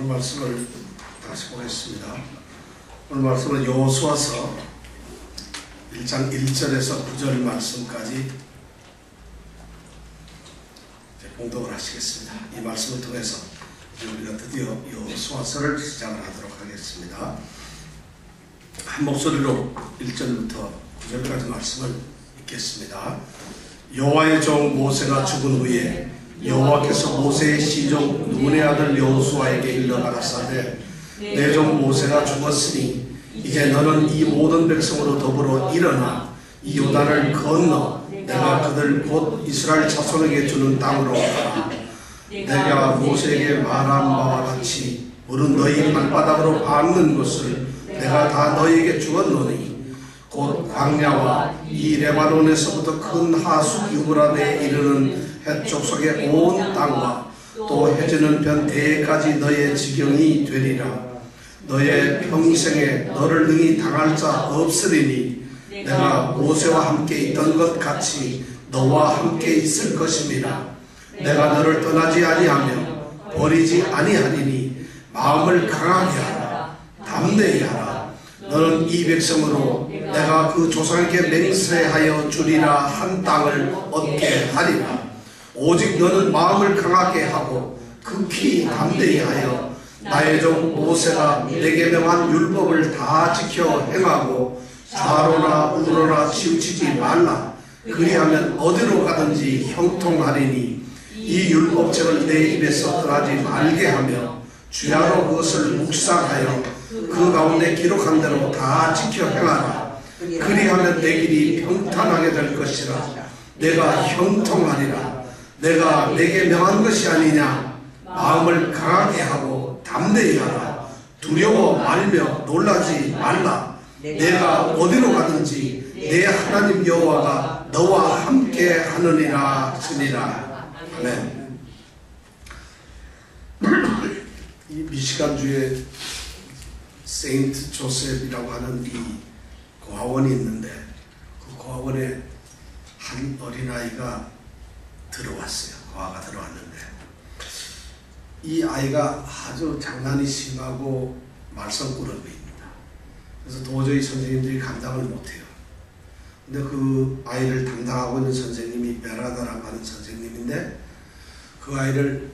오늘 말씀을 다시 보겠습니다. 오늘 말씀은 여호수아서 1장 1절에서 9절 말씀까지 봉독을 하시겠습니다. 이 말씀을 통해서 이제 우리가 드디어 여호수아서를 시작을 하도록 하겠습니다. 한 목소리로 1절부터 9절까지 말씀을 읽겠습니다. 여호와의 종 모세가 죽은 후에 여호와께서 모세의 시종 눈의 아들 여호수아에게 일러 가라사대 내 종 모세가 죽었으니 이제 너는 이 모든 백성으로 더불어 일어나 이 요단을 건너 내가 그들 곧 이스라엘 자손에게 주는 땅으로 가라. 내가 모세에게 말한 바와 같이 물은 너희 발바닥으로 밟는 것을 내가 다 너희에게 주었노니 곧 광야와 이 레바논에서부터 큰 하수 유브라데에 이르는 해쪽 속의 온 땅과 또 해지는 변 대까지 너의 지경이 되리라. 너의 평생에 너를 능히 당할 자 없으리니 내가 모세와 함께 있던 것 같이 너와 함께 있을 것임이라. 내가 너를 떠나지 아니하며 버리지 아니하리니 마음을 강하게 하라. 담대히 하라. 너는 이 백성으로 내가 그 조상에게 맹세하여 주리라 한 땅을 얻게 하리라. 오직 너는 마음을 강하게 하고 극히 담대히 하여 나의 종 모세가 내게 명한 율법을 다 지켜 행하고 좌로나 우로나 치우치지 말라. 그리하면 어디로 가든지 형통하리니 이 율법책을 내 입에서 떠나지 말게 하며 주야로 그것을 묵상하여 그 가운데 기록한 대로 다 지켜 행하라. 그리하면 내 길이 평탄하게 될 것이라. 내가 형통하리라. 내가 내게 명한 것이 아니냐. 마음을 강하게 하고 담대히 하라. 두려워 말며 놀라지 말라. 내가 어디로 가든지 내 하나님 여호와가 너와 함께 하느니라 하시니라. 아멘. 이 미시간주에 세인트 조셉이라고 하는 이 고아원이 있는데 그 고아원에 한 어린아이가 들어왔어요. 고아가 들어왔는데 이 아이가 아주 장난이 심하고 말썽꾸러기입니다. 그래서 도저히 선생님들이 감당을 못해요. 근데 그 아이를 담당하고 있는 선생님이 베라다라고 하는 선생님인데 그 아이를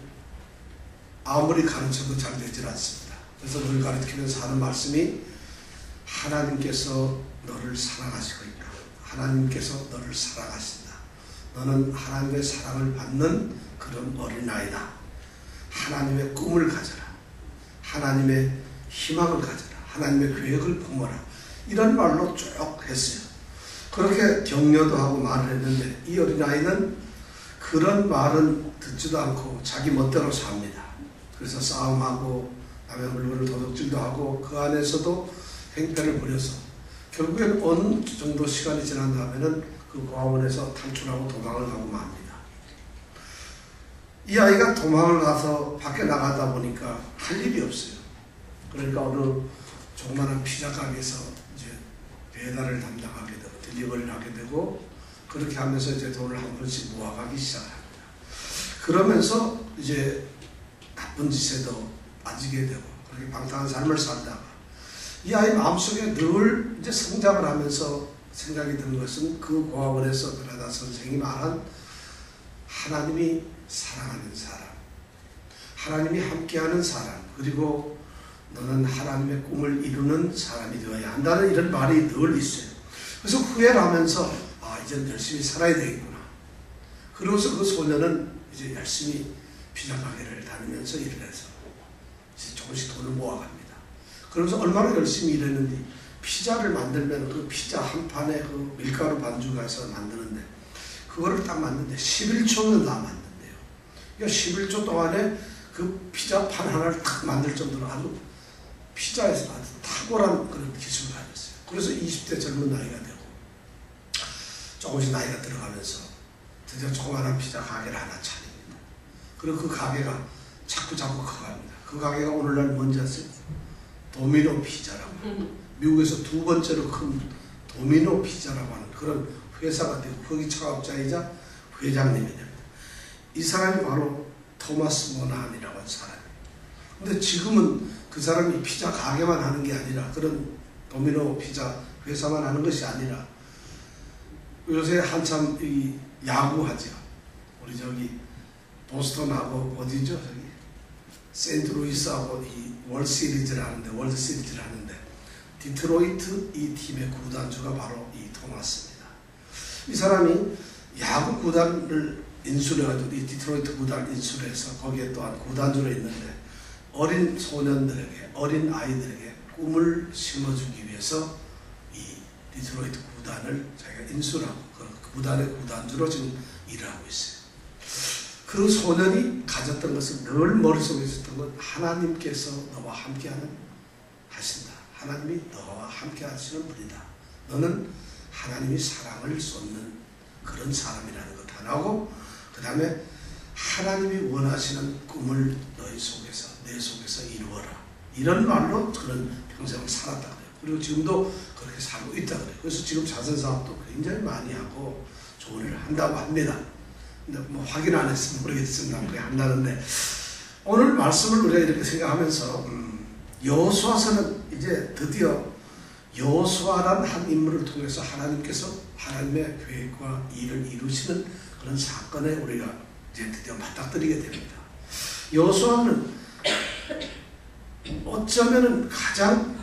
아무리 가르쳐도 잘 되질 않습니다. 그래서 늘 가르치면서 하는 말씀이 하나님께서 너를 사랑하시고 있다. 하나님께서 너를 사랑하신다. 너는 하나님의 사랑을 받는 그런 어린아이다. 하나님의 꿈을 가져라. 하나님의 희망을 가져라. 하나님의 계획을 품어라. 이런 말로 쭉 했어요. 그렇게 격려도 하고 말을 했는데 이 어린아이는 그런 말은 듣지도 않고 자기 멋대로 삽니다. 그래서 싸움하고 남의 물건을 도둑질도 하고 그 안에서도 행패를 부려서 결국엔 어느 정도 시간이 지난 다음에는 그 고아원에서 탈출하고 도망을 가고 맙니다. 이 아이가 도망을 가서 밖에 나가다 보니까 할 일이 없어요. 그러니까 어느 조그마한 피자 가게에서 이제 배달을 담당하게 되고 딜리버리를 하게 되고 그렇게 하면서 이제 돈을 한 번씩 모아가기 시작합니다. 그러면서 이제 나쁜 짓에도 빠지게 되고 그렇게 방탕한 삶을 살다가 이 아이 마음속에 늘 이제 성장을 하면서 생각이 드는 것은 그 고아원에서 베라다 선생이 말한 하나님이 사랑하는 사람, 하나님이 함께하는 사람, 그리고 너는 하나님의 꿈을 이루는 사람이 되어야 한다는 이런 말이 늘 있어요. 그래서 후회를 하면서 이제 열심히 살아야 되겠구나. 그러고서 그 소녀는 이제 열심히 피자 가게를 다니면서 일을 해서 이제 조금씩 돈을 모아갑니다. 그러면서 얼마나 열심히 일했는지 피자를 만들면 그 피자 한 판에 그 밀가루 반죽을 해서 만드는데 그거를 딱 만드는데 11초면 다 만든대요. 그러니까 11초 동안에 그 피자 판 하나를 딱 만들 정도로 아주 피자에서 아주 탁월한 그런 기술을 가졌어요. 그래서 20대 젊은 나이가 되고 조금씩 나이가 들어가면서 드디어 조그마한 피자 가게를 하나 차립니다. 그리고 그 가게가 자꾸 커갑니다. 그 가게가 오늘날 뭔지 아세요? 도미노 피자라고. 미국에서 두 번째로 큰 도미노 피자라고 하는 그런 회사가 되고 거기 창업자이자 회장님이 됩니다. 이 사람이 바로 토마스 모나한이라고 하는 사람이에요. 근데 지금은 그 사람이 피자 가게만 하는 게 아니라, 그런 도미노 피자 회사만 하는 것이 아니라, 요새 한참 이 야구하죠. 우리 저기 보스턴하고 어디죠? 저기 세인트루이스하고 이 월시리즈를 하는데, 디트로이트 이 팀의 구단주가 바로 이 토마스입니다. 이 사람이 야구 구단을 인수해가지고 이 디트로이트 구단을 인수해서 거기에 또한 구단주로 있는데, 어린 소년들에게, 어린 아이들에게 꿈을 심어주기 위해서 이 디트로이트 구단을 자기가 인수하고 그 구단의 구단주로 지금 일을 하고 있어요. 그 소년이 가졌던 것은, 늘 머릿속에 있었던 건, 하나님께서 너와 함께하는 하신다. 하나님이 너와 함께 하시는 분이다. 너는 하나님이 사랑을 쏟는 그런 사람이라는 것 하나고, 그 다음에 하나님이 원하시는 꿈을 너희 속에서, 내 속에서 이루어라. 이런 말로 그런 평생을 살았다 그래요. 그리고 지금도 그렇게 살고 있다 그래요. 그래서 지금 자선사업도 굉장히 많이 하고 좋은 일을 한다고 합니다. 근데 뭐 확인 안 했으면 모르겠습니다. 그렇게 한다는데, 오늘 말씀을 우리가 이렇게 생각하면서 여호수아서는 이제 드디어 여호수아라는 한 인물을 통해서 하나님께서 하나님의 계획과 일을 이루시는 그런 사건에 우리가 이제 드디어 맞닥뜨리게 됩니다. 여호수아는 어쩌면은 가장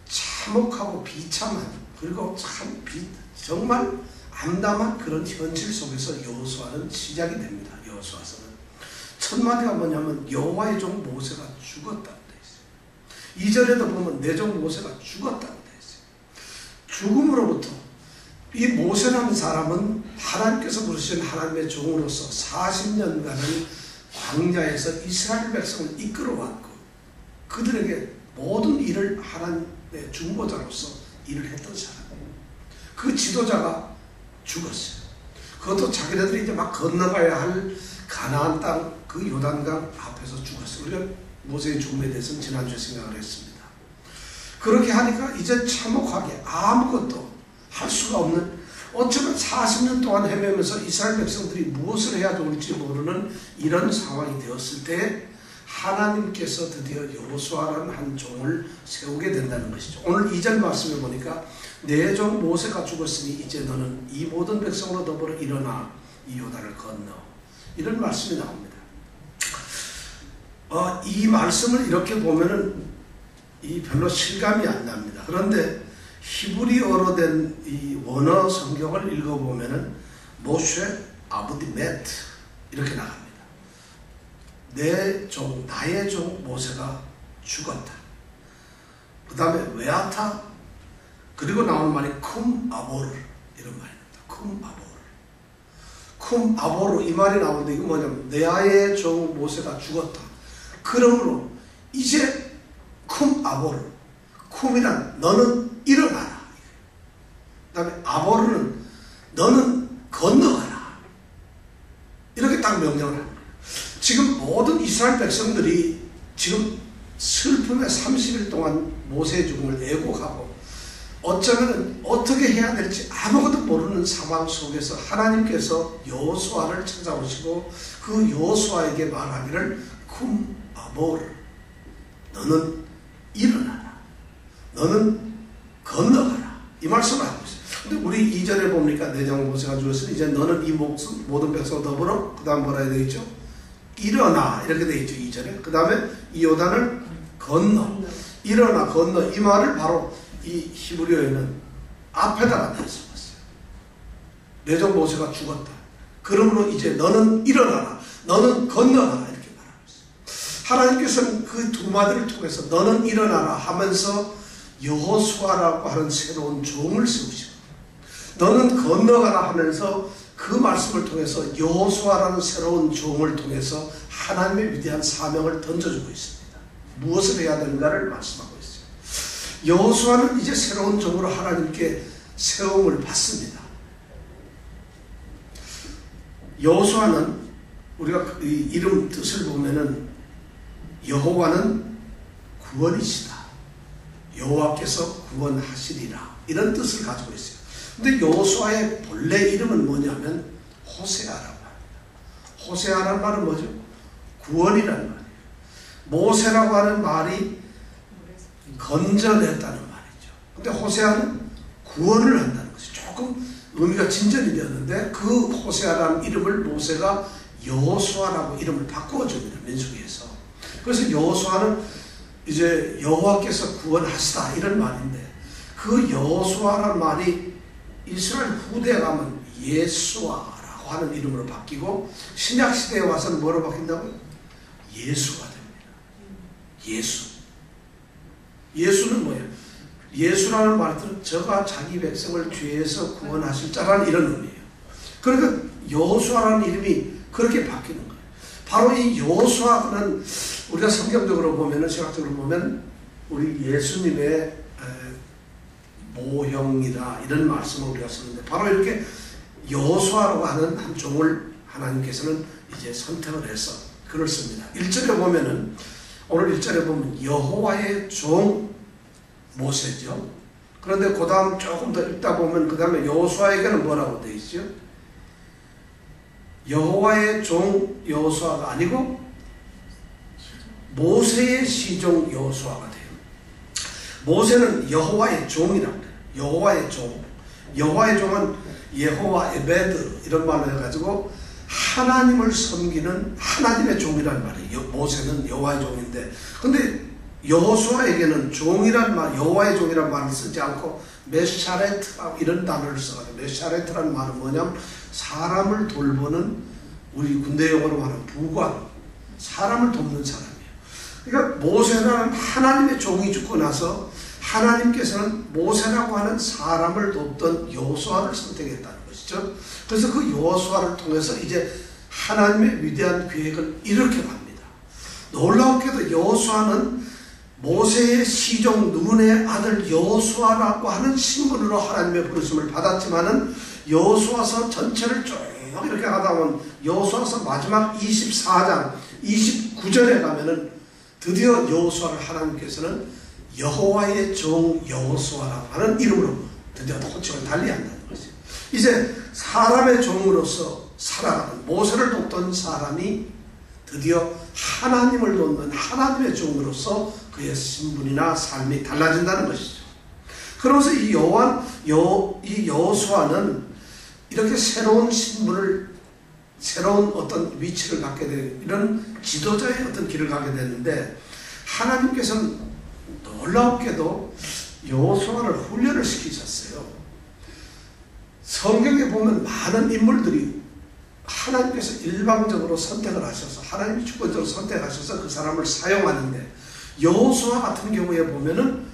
참혹하고 비참한, 그리고 정말 암담한 그런 현실 속에서 여호수아는 시작이 됩니다. 여호수아서는 첫 마디가 뭐냐면, 여호와의 종 모세가 죽었다고 되어 있어요. 2절에도 보면 내 종 모세가 죽었다고 되어 있어요. 죽음으로부터, 이 모세라는 사람은 하나님께서 부르신 하나님의 종으로서 40년간은 광야에서 이스라엘 백성을 이끌어왔고, 그들에게 모든 일을 하나님의 중보자로서 일을 했던 사람이에요. 그 지도자가 죽었어요. 그것도 자기네들이 이제 막 건너가야 할 가나안 땅, 그 요단강 앞에서 죽었어요. 우리가 모세의 죽음에 대해서는 지난주에 생각을 했습니다. 그렇게 하니까 이제 참혹하게 아무것도 할 수가 없는, 어쩌면 40년 동안 헤매면서 이스라엘 백성들이 무엇을 해야 좋을지 모르는 이런 상황이 되었을 때, 하나님께서 드디어 여호수아라는 한 종을 세우게 된다는 것이죠. 오늘 2절 말씀을 보니까, 내 종 모세가 죽었으니 이제 너는 이 모든 백성으로 더불어 일어나 이 요단을 건너, 이런 말씀이 나옵니다. 이 말씀을 이렇게 보면은 별로 실감이 안 납니다. 그런데 히브리어로 된 이 원어 성경을 읽어보면은 모쉐 아부디 메트 이렇게 나갑니다. 내 종, 나의 종 모세가 죽었다. 그 다음에 웨아타, 그리고 나오는 말이 쿰 아보르, 이런 말입니다. 쿰 아보르, 이 말이 나오는데, 이거 뭐냐면 나의 종 모세가 죽었다. 그러므로 이제 쿰 아보르, 쿰이란 너는 일어나라. 그 다음에 아보르는 너는 건너가라. 이렇게 딱 명령을 합니다. 지금 모든 이스라엘 백성들이 지금 슬픔의 30일 동안 모세의 죽음을 애곡하고, 어쩌면 어떻게 해야 될지 아무것도 모르는 상황 속에서 하나님께서 여호수아를 찾아오시고 그 여호수아에게 말하기를 쿰 아보르, 너는 일어나라, 너는 건너가라, 이 말씀을 하고 있어요. 근데 우리 2절에 보니까 내 종 모세가 죽었으니 이제 너는 이 모든 백성 더불어, 그 다음 뭐라 해야 되겠죠? 일어나, 이렇게 되어 있죠. 2절에. 그 다음에 이 요단을 건너, 일어나, 건너, 이 말을 바로 이 히브리어에는 앞에다가 내세웠어요. 내 종 모세가 죽었다. 그러므로 이제 너는 일어나라, 너는 건너가라, 이렇게 말하고 있어요. 하나님께서는 그 두 마디를 통해서 너는 일어나라 하면서 여호수아라고 하는 새로운 종을 세우시고, 너는 건너가라 하면서 그 말씀을 통해서 여호수아라는 새로운 종을 통해서 하나님의 위대한 사명을 던져주고 있습니다. 무엇을 해야 되는가를 말씀하고 있어요. 여호수아는 이제 새로운 종으로 하나님께 세움을 받습니다. 여호수아는 우리가 이 이름 뜻을 보면은 여호와는 구원이시다, 여호와께서 구원하시리라, 이런 뜻을 가지고 있어요. 근데 여호수아의 본래 이름은 뭐냐면 호세아라고 합니다. 호세아란 말은 뭐죠? 구원이라는 말이에요. 모세라고 하는 말이 건져냈다는 말이죠. 근데 호세아는 구원을 한다는 것이 조금 의미가 진전이 되었는데, 그 호세아라는 이름을 모세가 여호수아라고 이름을 바꾸어줍니다. 민수기에서. 그래서 여호수아는 이제 여호와께서 구원하시다 이런 말인데, 그 여호수아라는 말이 이스라엘 후대에 가면 예수아라고 하는 이름으로 바뀌고, 신약시대에 와서는 뭐로 바뀐다고요? 예수가 됩니다. 예수. 예수는 뭐예요? 예수라는 말은 저가 자기 백성을 죄에서 구원하실 자라는 이런 의미예요. 그러니까 여호수아라는 이름이 그렇게 바뀌는 거예요. 바로 이 여호수아는 우리가 성경적으로 보면은, 신학적으로 보면 우리 예수님의 모형이다 이런 말씀을 우리가 쓰는데, 바로 이렇게 여호수아라고 하는 한 종을 하나님께서는 이제 선택을 해서 글을 씁니다. 1절에 보면은, 오늘 1절에 보면 여호와의 종 모세죠. 그런데 그 다음 조금 더 읽다 보면 그 다음에 여호수아에게는 뭐라고 되어 있죠? 여호와의 종 여호수아가 아니고 모세의 시종 여호수아가 돼요. 모세는 여호와의 종이라고 해요. 여호와의 종. 여호와의 종은 예호와 에베드 이런 말로 해가지고 하나님을 섬기는 하나님의 종이란 말이에요. 모세는 여호와의 종인데, 근데 여호수아에게는 종이란 말, 여호와의 종이란 말을 쓰지 않고 메샤레트 이런 단어를 써가지고, 메샤레트라는 말은 뭐냐면 사람을 돌보는, 우리 군대 용어로 말하는 부관, 사람을 돕는 사람이에요. 그러니까 모세라는 하나님의 종이 죽고 나서 하나님께서는 모세라고 하는 사람을 돕던 여호수아를 선택했다는 것이죠. 그래서 그 여호수아를 통해서 이제 하나님의 위대한 계획을 이렇게 갑니다. 놀라웠게도 여호수아는 모세의 시종 눈의 아들 여호수아라고 하는 신분으로 하나님의 부르심을 받았지만은, 여호수아서 전체를 쭉 이렇게 가다 보면 여호수아서 마지막 24장 29절에 가면은 드디어 여호수아를 하나님께서는 여호와의 종 여호수아라고 하는 이름으로 드디어 호칭을 달리한다는 것이죠. 이제 사람의 종으로서 살아가는, 모세를 돕던 사람이 드디어 하나님을 돕는 하나님의 종으로서 그의 신분이나 삶이 달라진다는 것이죠. 그러면서 이 여호수아는 이렇게 새로운 신분을, 새로운 어떤 위치를 갖게 되는 이런 지도자의 어떤 길을 가게 되는데, 하나님께서는 놀랍게도 여호수아를 훈련을 시키셨어요. 성경에 보면 많은 인물들이 하나님께서 일방적으로 선택을 하셔서, 하나님이 주권적으로 선택하셔서 그 사람을 사용하는데, 여호수아 같은 경우에 보면은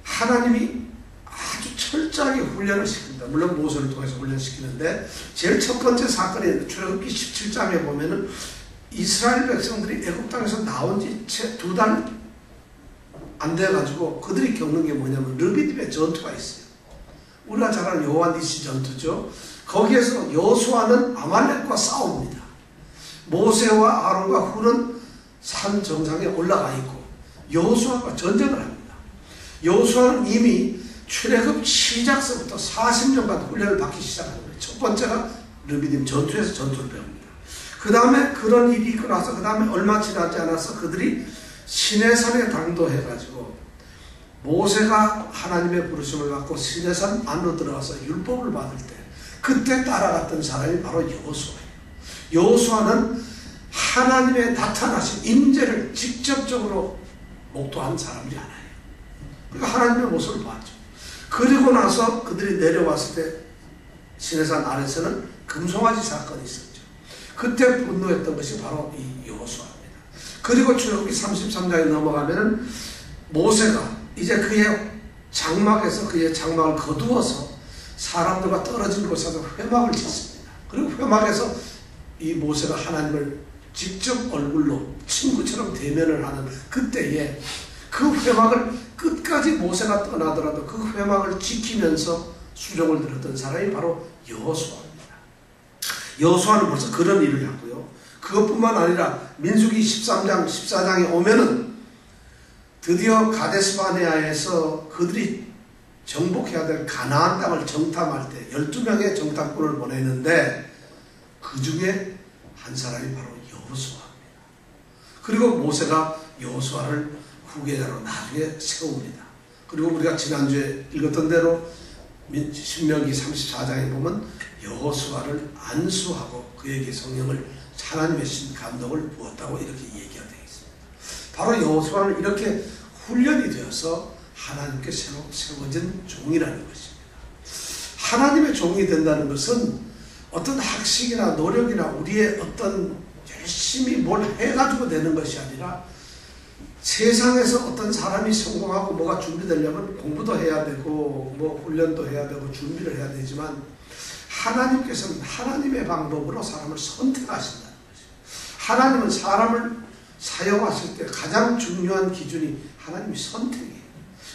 하나님이 아주 철저하게 훈련을 시킵니다. 물론 모세를 통해서 훈련시키는데, 제일 첫 번째 사건이 출애굽기 17장에 보면은 이스라엘 백성들이 애굽 땅에서 나온 지 채 2달 안 돼가지고 그들이 겪는 게 뭐냐면 르비딤의 전투가 있어요. 우리가 잘 아는 요한니시 전투죠. 거기에서 여호수아는 아말렉과 싸웁니다. 모세와 아론과 훌은 산 정상에 올라가 있고 여호수아가 전쟁을 합니다. 여호수아는 이미 출애굽 시작서부터 40년간 훈련을 받기 시작하는 거예요. 첫 번째가 르비딤 전투에서 전투를 배웁니다. 그 다음에 그런 일이 있고 나서 그 다음에 얼마 지나지 않아서 그들이 시내산에 당도해가지고, 모세가 하나님의 부르심을 받고 시내산 안으로 들어가서 율법을 받을 때 그때 따라갔던 사람이 바로 여호수아예요. 여호수아는 하나님의 나타나신 임재를 직접적으로 목도한 사람이 아니에요. 그러니까 하나님의 모습을 봤죠. 그리고 나서 그들이 내려왔을 때 시내산 아래서는 금송아지 사건이 있었죠. 그때 분노했던 것이 바로 이 여호수아입니다. 그리고 출애굽기 33장에 넘어가면은 모세가 이제 그의 장막에서 그의 장막을 거두어서 사람들과 떨어진 곳에서 회막을 짓습니다. 그리고 회막에서 이 모세가 하나님을 직접 얼굴로 친구처럼 대면을 하는 그때에 그 회막을 끝까지 모세가 떠나더라도 그 회막을 지키면서 수종을 들었던 사람이 바로 여호수아입니다. 여호수아는 벌써 그런 일을 하고요. 그것뿐만 아니라 민수기 13장 14장에 오면은 드디어 가데스바네아에서 그들이 정복해야 될 가나안 땅을 정탐할 때 12명의 정탐꾼을 보내는데 그 중에 한 사람이 바로 여호수아입니다. 그리고 모세가 여호수아를 후계자로 나중에 세웁니다. 그리고 우리가 지난주에 읽었던 대로 신명기 34장에 보면 여호수아를 안수하고 그에게 성령을 하나님의 신 감동을 부었다고 이렇게 얘기가 되어 있습니다. 바로 여호수아는 이렇게 훈련이 되어서 하나님께 새로 세워진 종이라는 것입니다. 하나님의 종이 된다는 것은 어떤 학식이나 노력이나 우리의 어떤 열심히 뭘 해가지고 되는 것이 아니라 세상에서 어떤 사람이 성공하고 뭐가 준비되려면 공부도 해야 되고 뭐 훈련도 해야 되고 준비를 해야 되지만 하나님께서는 하나님의 방법으로 사람을 선택하신다는 것이죠. 하나님은 사람을 사용하실 때 가장 중요한 기준이 하나님의 선택이에요.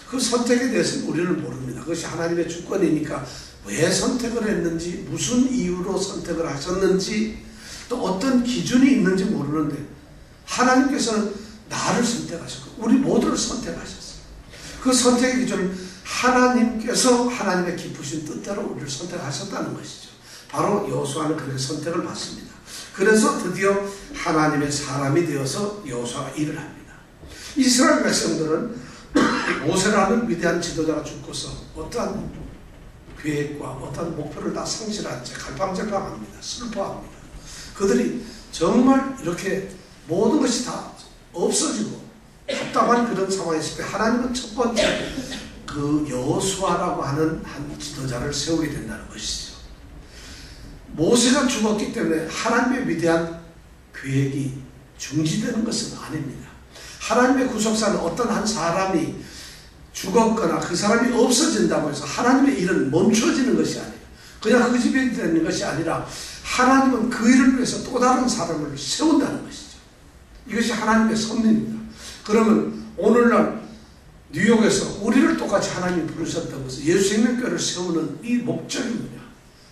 그 선택에 대해서는 우리는 모릅니다. 그것이 하나님의 주권이니까 왜 선택을 했는지, 무슨 이유로 선택을 하셨는지, 또 어떤 기준이 있는지 모르는데 하나님께서는 나를 선택하셨고 우리 모두를 선택하셨어요. 그 선택의 기준은 하나님께서 하나님의 깊으신 뜻대로 우리를 선택하셨다는 것이죠. 바로 여호수아는 그렇게 선택을 받습니다. 그래서 드디어 하나님의 사람이 되어서 여호수아가 일을 합니다. 이스라엘 백성들은 모세라는 위대한 지도자가 죽고서 어떠한 계획과 어떠한 목표를 다 상실한 채 갈팡질팡합니다. 슬퍼합니다. 그들이 정말 이렇게 모든 것이 다 없어지고 답답한 그런 상황에 있을 때 하나님은 첫 번째 그 여호수아라고 하는 한 지도자를 세우게 된다는 것이죠. 모세가 죽었기 때문에 하나님의 위대한 계획이 중지되는 것은 아닙니다. 하나님의 구속사는 어떤 한 사람이 죽었거나 그 사람이 없어진다고 해서 하나님의 일은 멈춰지는 것이 아니에요. 그냥 그 집이 되는 것이 아니라 하나님은 그 일을 위해서 또 다른 사람을 세운다는 것이죠. 이것이 하나님의 섭리입니다. 그러면 오늘날 뉴욕에서 우리를 똑같이 하나님이 부르셨다고 해서 예수생명교회를 세우는 이 목적이 뭐냐?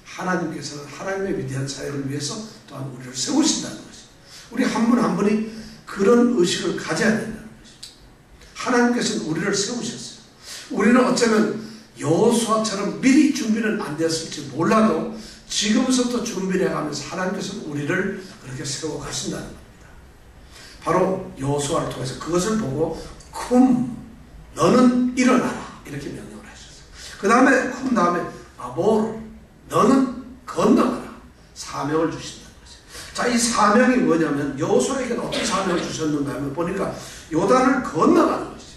하나님께서는 하나님의 위대한 사역을 위해서 또한 우리를 세우신다는 것이죠. 우리 한 분 한 분이 그런 의식을 가져야 된다는 것이죠. 하나님께서는 우리를 세우셨어요. 우리는 어쩌면 여호수아처럼 미리 준비는 안 되었을지 몰라도 지금부터 준비를 해가면서 하나님께서는 우리를 그렇게 세워가신다는 겁니다. 바로 여호수아를 통해서 그것을 보고 쿰 너는 일어나라 이렇게 명령을 하셨어요. 그 다음에 쿰 다음에 아볼 너는 건너가라 사명을 주신다는 거죠. 자, 이 사명이 뭐냐면 여호수아에게는 어떤 사명을 주셨는가 하면 보니까 요단을 건너가는 것이죠.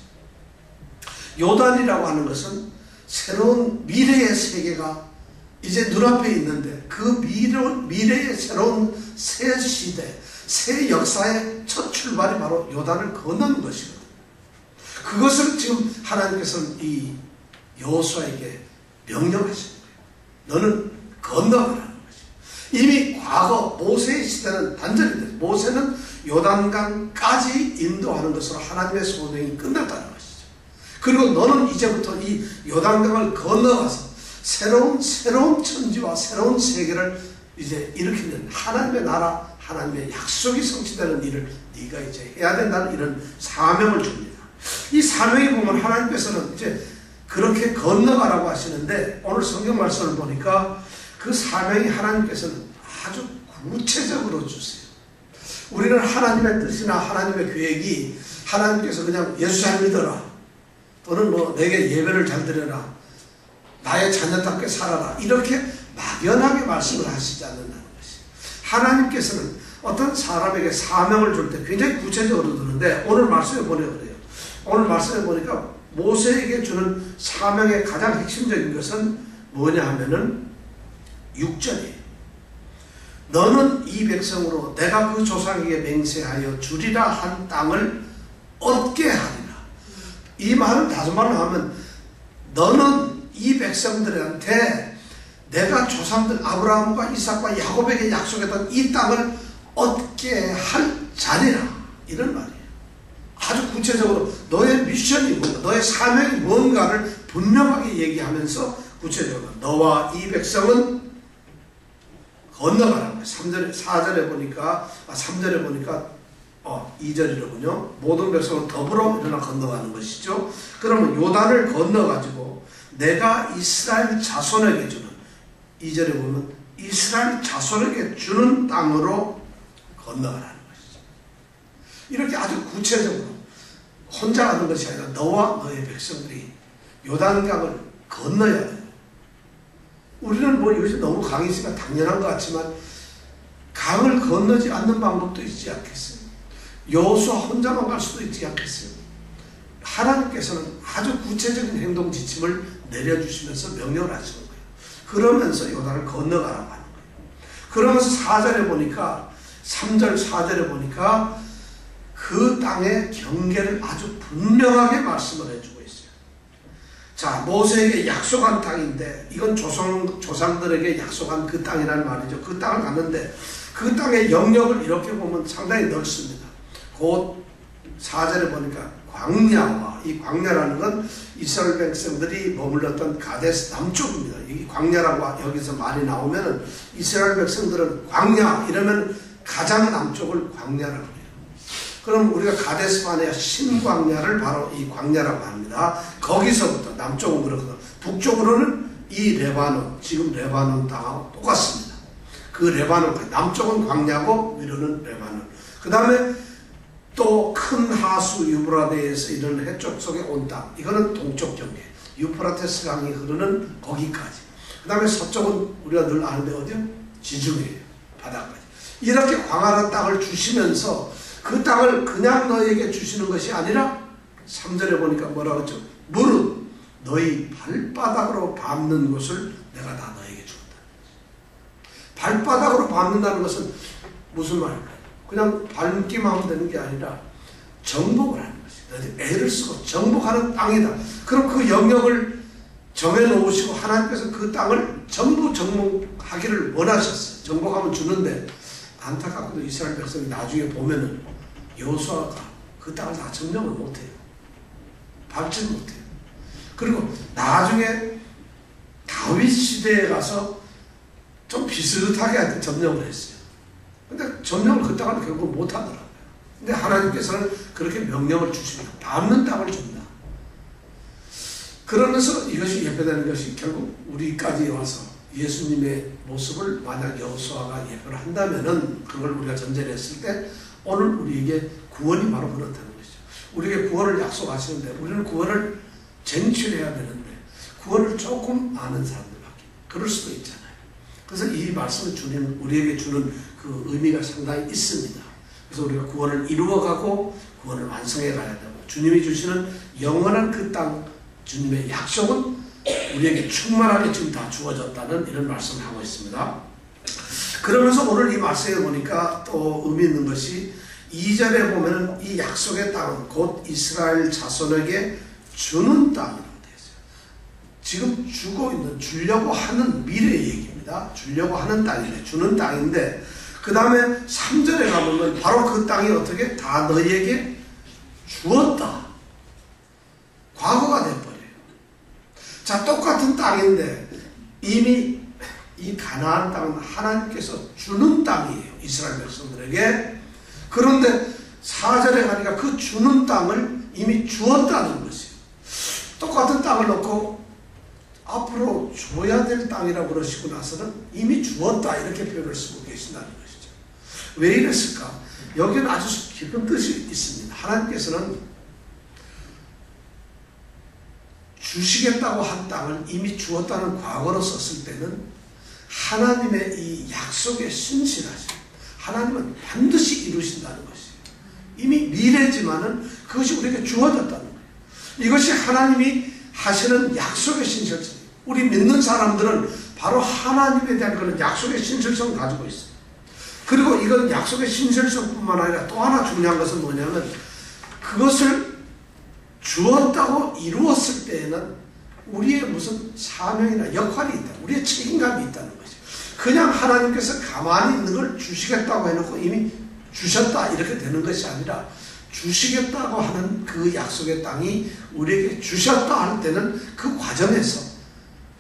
요단이라고 하는 것은 새로운 미래의 세계가 이제 눈앞에 있는데 그 미래의 새로운 새 시대, 새 역사의 첫 출발이 바로 요단을 건너는 것이거든요. 그것을 지금 하나님께서는 이 여호수아에게 명령하신 거예요. 너는 건너가라는 것이죠. 이미 과거 모세의 시대는 단절이 됐어요. 모세는 요단강까지 인도하는 것으로 하나님의 소명이 끝났다는 것이죠. 그리고 너는 이제부터 이 요단강을 건너가서 새로운 천지와 새로운 세계를 이제 일으키는 하나님의 나라, 하나님의 약속이 성취되는 일을 네가 이제 해야 된다는 이런 사명을 줍니다. 이 사명에 보면 하나님께서는 이제 그렇게 건너가라고 하시는데 오늘 성경 말씀을 보니까 그 사명이 하나님께서는 아주 구체적으로 주세요. 우리는 하나님의 뜻이나 하나님의 계획이 하나님께서 그냥 예수 잘 믿어라 또는 뭐 내게 예배를 잘 드려라 나의 자녀답게 살아라 이렇게 막연하게 말씀을 하시지 않는다는 것이 하나님께서는 어떤 사람에게 사명을 줄 때 굉장히 구체적으로 드는데 오늘 말씀에 보니까 그래요. 오늘 말씀에 보니까 모세에게 주는 사명의 가장 핵심적인 것은 뭐냐 하면은 6절이에요. 너는 이 백성으로 내가 그 조상에게 맹세하여 주리라 한 땅을 얻게 하리라. 이 말을 다시 말로 하면 너는 이 백성들한테 내가 조상들 아브라함과 이삭과 야곱에게 약속했던 이 땅을 얻게 할 자리라 이런 말이에요. 아주 구체적으로 너의 미션이 뭔가 너의 사명이 뭔가를 분명하게 얘기하면서 구체적으로 너와 이 백성은 건너가라는 거예요. 4절에 보니까 3절에 보니까 2절이로군요. 모든 백성은 더불어 일어나 건너가는 것이죠. 그러면 요단을 건너가지고 내가 이스라엘 자손에게 주는 2절에 보면 이스라엘 자손에게 주는 땅으로 건너가라는 것이죠. 이렇게 아주 구체적으로 혼자 가는 것이 아니라 너와 너의 백성들이 요단강을 건너야 돼요. 우리는 뭐 이것이 너무 강이 있으니까 당연한 것 같지만 강을 건너지 않는 방법도 있지 않겠어요? 여호수아 혼자만 갈 수도 있지 않겠어요? 하나님께서는 아주 구체적인 행동 지침을 내려주시면서 명령을 하시는 거예요. 그러면서 요단을 건너가라고 하는 거예요. 그러면서 4절에 보니까 3절 4절에 보니까 그 땅의 경계를 아주 분명하게 말씀을 해주고 있어요. 자, 모세에게 약속한 땅인데 이건 조상들에게 약속한 그 땅이라는 말이죠. 그 땅을 갔는데 그 땅의 영역을 이렇게 보면 상당히 넓습니다. 곧 4절에 보니까 광야와, 이 광야라는 건 이스라엘 백성들이 머물렀던 가데스 남쪽입니다. 이 광야라고 여기서 말이 나오면은 이스라엘 백성들은 광야 이러면 가장 남쪽을 광야라고 해요. 그럼 우리가 가데스 바네아 신광야를 바로 이 광야라고 합니다. 거기서부터 남쪽은 그렇거든. 북쪽으로는 이 레바논, 지금 레바논 땅하고 똑같습니다. 그 레바논, 남쪽은 광야고 위로는 레바논. 그 다음에 또 큰 하수 유브라데에서 이런 해쪽 속에 온 땅, 이거는 동쪽 경계, 유프라테스 강이 흐르는 거기까지. 그 다음에 서쪽은 우리가 늘 아는데 어디요? 지중해예요. 바다까지. 이렇게 광활한 땅을 주시면서 그 땅을 그냥 너에게 주시는 것이 아니라 3절에 보니까 뭐라고 했죠? 무릇 너희 발바닥으로 밟는 곳을 내가 다 너에게 주었다. 발바닥으로 밟는다는 것은 무슨 말일까요? 그냥 밟기만 하면 되는 게 아니라 정복을 하는 것이다. 애를 쓰고 정복하는 땅이다. 그럼 그 영역을 정해놓으시고 하나님께서 그 땅을 전부 정복하기를 원하셨어요. 정복하면 주는데 안타깝게도 이스라엘 백성이 나중에 보면은 여호수아가 그 땅을 다 점령을 못해요. 밟지는 못해요. 그리고 나중에 다윗 시대에 가서 좀 비슷하게 점령을 했어요. 근데 점령을 그 땅을 결국 못하더라고요. 근데 하나님께서는 그렇게 명령을 주십니다. 밟는 땅을 줍니다. 그러면서 이것이 예표되는 것이 결국 우리까지 와서 예수님의 모습을 만약 여호수아가 예표를 한다면은 그걸 우리가 전제를 했을 때 오늘 우리에게 구원이 바로 그렇다는 것이죠. 우리에게 구원을 약속하시는데 우리는 구원을 쟁취해야 되는데 구원을 조금 아는 사람들밖에 그럴 수도 있잖아요. 그래서 이 말씀을 주님 우리에게 주는 그 의미가 상당히 있습니다. 그래서 우리가 구원을 이루어가고 구원을 완성해 가야 되고 주님이 주시는 영원한 그 땅 주님의 약속은 우리에게 충만하게 지금 다 주어졌다는 이런 말씀을 하고 있습니다. 그러면서 오늘 이 말씀에 보니까 또 의미 있는 것이 2절에 보면은 이 약속의 땅은 곧 이스라엘 자손에게 주는 땅이라고 되어 있어요. 지금 주고 있는, 주려고 하는 미래 얘기입니다. 주려고 하는 땅이래. 주는 땅인데 그 다음에 3절에 가보면 바로 그 땅이 어떻게 다 너희에게 주었다. 과거가 돼버려요. 자, 똑같은 땅인데 이미 이 가나안 땅은 하나님께서 주는 땅이에요. 이스라엘 백성들에게. 그런데 4절에 가니까 그 주는 땅을 이미 주었다는 것이에요. 똑같은 땅을 놓고 앞으로 줘야 될 땅이라고 그러시고 나서는 이미 주었다 이렇게 표현을 쓰고 계신다는 것이죠. 왜 이랬을까? 여기는 아주 깊은 뜻이 있습니다. 하나님께서는 주시겠다고 한 땅을 이미 주었다는 과거로 썼을 때는 하나님의 이 약속에 신실하신 하나님은 반드시 이루신다는 것이에요. 이미 미래지만은 그것이 우리에게 주어졌다는 거예요. 이것이 하나님이 하시는 약속의 신실성. 우리 믿는 사람들은 바로 하나님에 대한 그런 약속의 신실성을 가지고 있어요. 그리고 이건 약속의 신실성뿐만 아니라 또 하나 중요한 것은 뭐냐면 그것을 주었다고 이루었을 때에는 우리의 무슨 사명이나 역할이 있다. 우리의 책임감이 있다는 거죠. 그냥 하나님께서 가만히 있는 걸 주시겠다고 해놓고 이미 주셨다 이렇게 되는 것이 아니라 주시겠다고 하는 그 약속의 땅이 우리에게 주셨다 할 때는 그 과정에서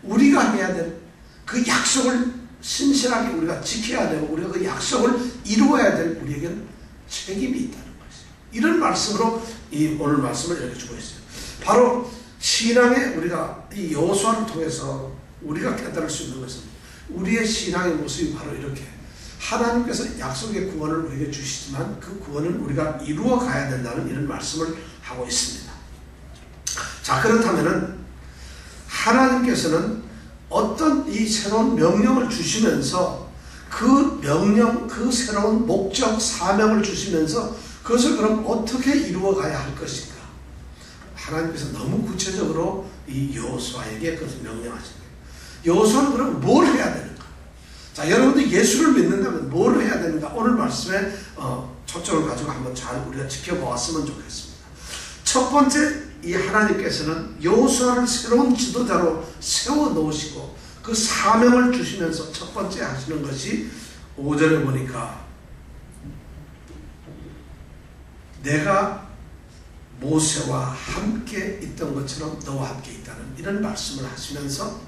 우리가 해야 될 그 약속을 신실하게 우리가 지켜야 되고 우리가 그 약속을 이루어야 될 우리에게는 책임이 있다는 것이에요. 이런 말씀으로 이 오늘 말씀을 이렇게 주고 있어요. 바로 신앙에 우리가 이 여호수아를 통해서 우리가 깨달을 수 있는 것은 우리의 신앙의 모습이 바로 이렇게 하나님께서 약속의 구원을 우리에게 주시지만 그 구원은 우리가 이루어 가야 된다는 이런 말씀을 하고 있습니다. 자, 그렇다면은 하나님께서는 어떤 이 새로운 명령을 주시면서 그 명령, 그 새로운 목적, 사명을 주시면서 그것을 그럼 어떻게 이루어 가야 할 것인가? 하나님께서 너무 구체적으로 이 여호수아에게 그것을 명령하십니다. 여호수아는 그럼 뭘 해야 되는가? 자, 여러분들 예수를 믿는다면 뭘 해야 되는가? 오늘 말씀에 초점을 가지고 한번 잘 우리가 지켜보았으면 좋겠습니다. 첫 번째, 이 하나님께서는 여호수아를 새로운 지도자로 세워 놓으시고 그 사명을 주시면서 첫 번째 하시는 것이 5절에 보니까 내가 모세와 함께 있던 것처럼 너와 함께 있다는 이런 말씀을 하시면서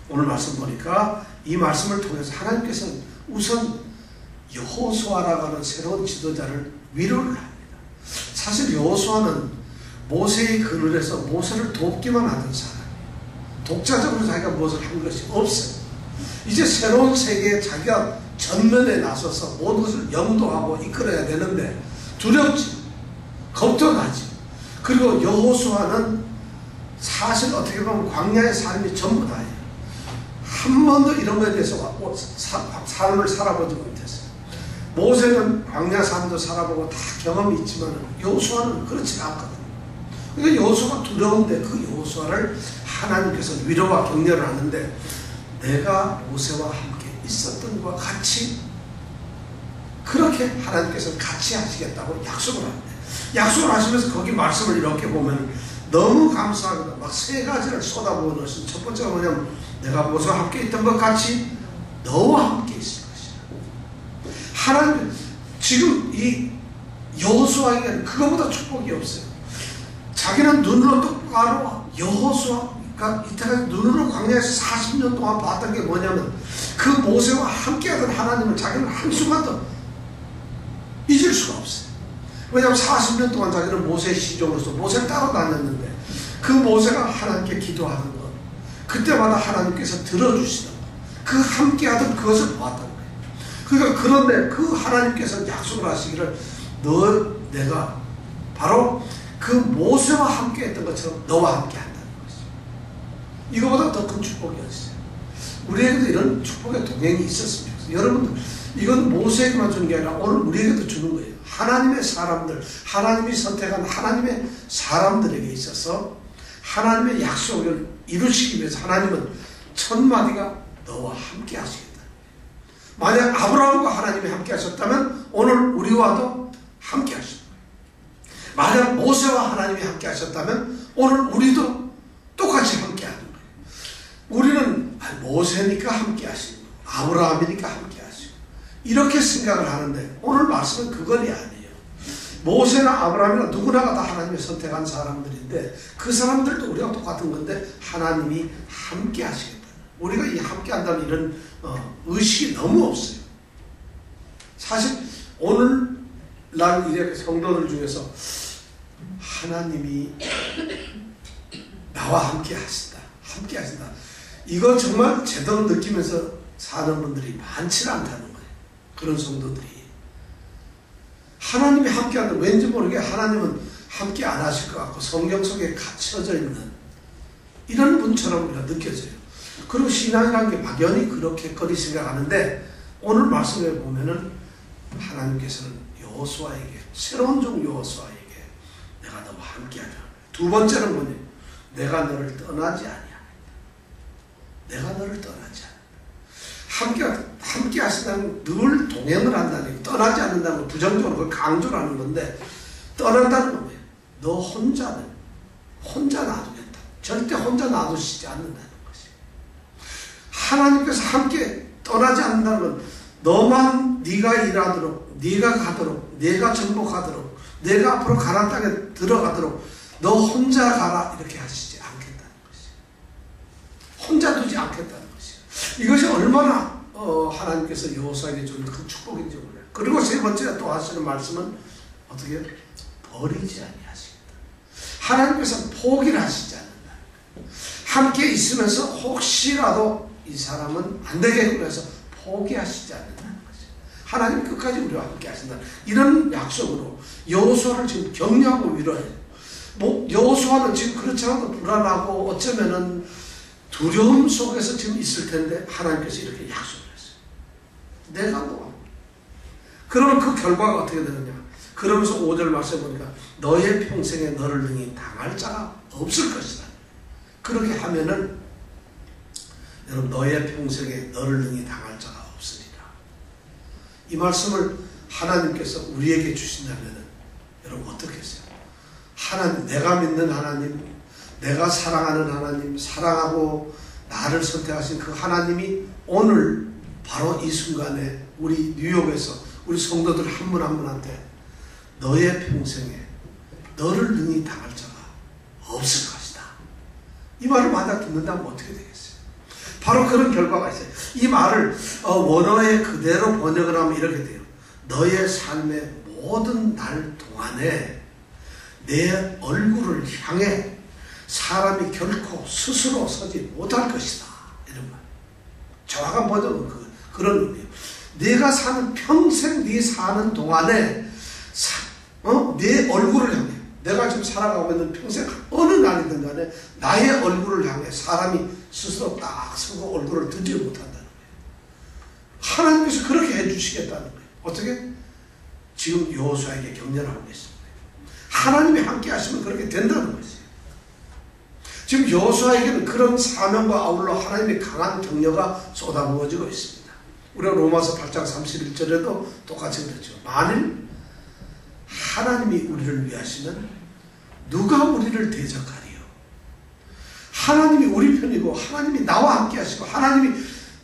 오늘 말씀 보니까 이 말씀을 통해서 하나님께서는 우선 여호수아라고 하는 새로운 지도자를 위로를 합니다. 사실 여호수아는 모세의 그늘에서 모세를 돕기만 하던 사람, 독자적으로 자기가 무엇을 한 것이 없어요. 이제 새로운 세계에 자기가 전면에 나서서 모든 것을 영도하고 이끌어야 되는데 두렵지, 겁도 나지. 그리고 여호수아는 사실 어떻게 보면 광야의 삶이 전부 다예요. 한 번도 이런 것에 대해서 삶을 살아보지 못했어요. 모세는 광야 삶도 살아보고 다 경험이 있지만 여호수아는 그렇지 않거든요. 그러니까 여호수아가 두려운데 그 여호수아를 하나님께서 위로와 격려를 하는데 내가 모세와 함께 있었던 것과 같이 그렇게 하나님께서 같이 하시겠다고 약속을 합니다. 약속을 하시면서 거기 말씀을 이렇게 보면 너무 감사합니다. 막 세 가지를 쏟아부은 것은 첫 번째가 뭐냐면 내가 모세와 함께 있던 것 같이 너와 함께 있을 것이다. 하나님 지금 이 여호수아에게는 그거보다 축복이 없어요. 자기는 눈으로 똑바로 여호수아가 이때까지 눈으로 광야에서 40년 동안 봤던 게 뭐냐면 그 모세와 함께하던 하나님을 자기는 한순간도 잊을 수가 없어요. 왜냐하면 40년 동안 자기는 모세의 시종으로서 모세를 따라다녔는데 그 모세가 하나님께 기도하는 것, 그때마다 하나님께서 들어주시는 것, 그 함께하던 그것을 보았던 거예요. 그러니까 그런데 그 하나님께서 약속을 하시기를 내가 바로 그 모세와 함께했던 것처럼 너와 함께한다는 것이죠. 이거보다 더 큰 축복이 어딨어요. 우리에게도 이런 축복의 동행이 있었으면 좋겠어요. 여러분들 이건 모세에게만 주는 게 아니라 오늘 우리에게도 주는 거예요. 하나님의 사람들, 하나님이 선택한 하나님의 사람들에게 있어서 하나님의 약속을 이루시기 위해서 하나님은 첫 마디가 너와 함께 하시겠다. 만약 아브라함과 하나님이 함께 하셨다면 오늘 우리와도 함께 하십니다. 만약 모세와 하나님이 함께 하셨다면 오늘 우리도 똑같이 함께 하는 거예요. 우리는 모세니까 함께 하시고 아브라함이니까 함께 하시고 이렇게 생각을 하는데 오늘 말씀은 그건이 아니에요. 모세나 아브라함이나 누구나가 다 하나님이 선택한 사람들인데 그 사람들도 우리가 똑같은 건데 하나님이 함께 하시겠다. 우리가 이 함께 한다는 이런 의식이 너무 없어요. 사실 오늘날 이렇게 성도들 중에서 하나님이 나와 함께 하신다. 함께 하신다. 이거 정말 제대로 느끼면서 사는 분들이 많지 않다는 거예요. 그런 성도들이. 하나님이 함께 한다. 왠지 모르게 하나님은 함께 안 하실 것 같고 성경 속에 갇혀져 있는 이런 분처럼 우리가 느껴져요. 그리고 신앙이라는 게 막연히 그렇게거리 생각하는데 오늘 말씀에 보면은 하나님께서는 여호수아에게 새로운 종 여호수아에게 내가 너와 함께하자. 두 번째는 뭐냐? 내가 너를 떠나지 아니하겠다. 내가 너를 떠나지 않는다. 함께 하시다는 늘 동행을 한다는 거, 떠나지 않는다는 거 부정적으로 그걸 강조를 하는 건데 떠난다는 건 뭐예요? 너 혼자 놔두겠다. 절대 혼자 놔두시지 않는다는 것이. 하나님께서 함께 떠나지 않는다는 건 너만 네가 일하도록, 네가 가도록, 네가 정복하도록, 내가 앞으로 가나안 땅에 들어가도록 너 혼자 가라 이렇게 하시지 않겠다는 것이. 혼자 두지 않겠다는 것이. 이것이 얼마나 하나님께서 여호수아에게 주는 큰 축복인지 몰라요. 그리고 세 번째 또 하시는 말씀은 어떻게 해요? 버리지 아니하시겠다. 하나님께서 포기를 하시지 않는다. 함께 있으면서 혹시라도 이 사람은 안 되겠구나 해서 포기하시지 않는다는 거죠. 하나님 끝까지 우리와 함께 하신다. 이런 약속으로 여호수아를 지금 격려하고 위로해요. 여호수아는 지금 그렇지 않아도 불안하고 어쩌면은 두려움 속에서 지금 있을 텐데 하나님께서 이렇게 약속을 했어요. 내가 너와. 그러면 그 결과가 어떻게 되느냐. 그러면서 5절 말씀해 보니까 너의 평생에 너를 능히 당할 자가 없을 것이다. 그렇게 하면은 여러분 너의 평생에 너를 능히 당할 자가 없으리라. 이 말씀을 하나님께서 우리에게 주신다면은 여러분 어떻겠어요? 하나님, 내가 믿는 하나님, 내가 사랑하는 하나님, 사랑하고 나를 선택하신 그 하나님이 오늘 바로 이 순간에 우리 뉴욕에서 우리 성도들 한 분 한 분한테 너의 평생에 너를 능히 당할 자가 없을 것이다. 이 말을 만약 듣는다면 어떻게 되겠어요? 바로 그런 결과가 있어요. 이 말을 원어에 그대로 번역을 하면 이렇게 돼요. 너의 삶의 모든 날 동안에 내 얼굴을 향해 사람이 결코 스스로 서지 못할 것이다. 이런 말. 정확한 버전은 그런 의미예요. 네가 사는 평생 네 사는 동안에 내 얼굴을 향해 내가 지금 살아가고 있는 평생 어느 날이든 간에 나의 얼굴을 향해 사람이 스스로 딱 서고 얼굴을 들지 못한다는 거예요. 하나님께서 그렇게 해주시겠다는 거예요. 어떻게? 지금 여호수아에게 격려를 하고 계십니다. 하나님이 함께 하시면 그렇게 된다는 것이에요. 지금 여호수아에게는 그런 사명과 아울러 하나님의 강한 격려가 쏟아부어지고 있습니다. 우리가 로마서 8장 31절에도 똑같이 그랬죠. 만일 하나님이 우리를 위하시면 누가 우리를 대적하리요? 하나님이 우리 편이고 하나님이 나와 함께 하시고 하나님이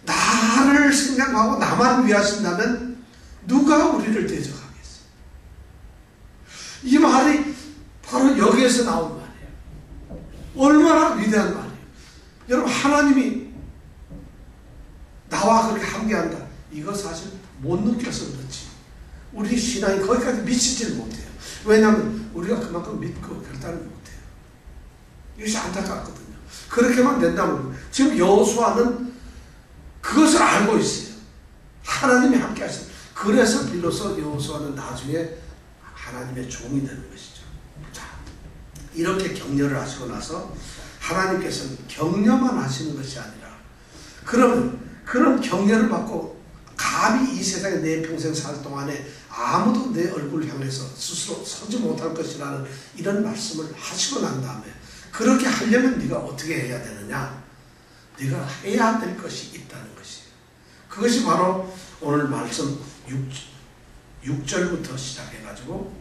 나를 생각하고 나만 위하신다면 누가 우리를 대적하겠어요? 이 말이 바로 여기에서 나온 말이에요. 얼마나 위대한 말이에요. 여러분 하나님이 나와 그렇게 함께한다. 이거 사실 못 느껴서 그렇지. 우리 신앙이 거기까지 미치지를 못해요. 왜냐하면 우리가 그만큼 믿고 결단을 못해요. 이것이 안타깝거든요. 그렇게만 된다면 지금 여호수아는 그것을 알고 있어요. 하나님이 함께 하시는. 그래서 비로소 여호수아는 나중에 하나님의 종이 되는 것이죠. 자, 이렇게 격려를 하시고 나서 하나님께서는 격려만 하시는 것이 아니라 그러면 그런 격려를 받고 감히 이 세상에 내 평생 살 동안에 아무도 내 얼굴을 향해서 스스로 서지 못할 것이라는 이런 말씀을 하시고 난 다음에 그렇게 하려면 네가 어떻게 해야 되느냐? 네가 해야 될 것이 있다는 것이에요. 그것이 바로 오늘 말씀 6절부터 시작해가지고